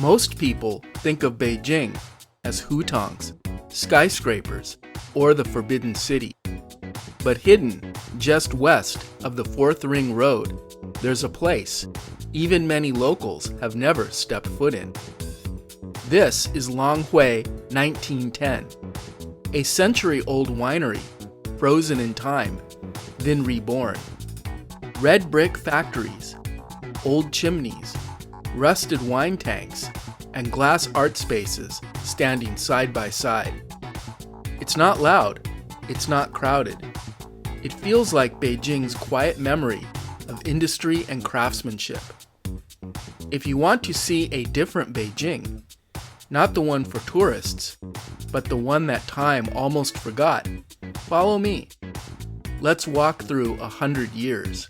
Most people think of Beijing as hutongs, skyscrapers, or the Forbidden City. But hidden just west of the Fourth Ring Road, there's a place even many locals have never stepped foot in. This is Longhui 1910, a century-old winery, frozen in time, then reborn. Red brick factories, old chimneys, rusted wine tanks, and glass art spaces standing side by side. It's not loud, it's not crowded. It feels like Beijing's quiet memory of industry and craftsmanship. If you want to see a different Beijing, not the one for tourists, but the one that time almost forgot, follow me. Let's walk through 100 years.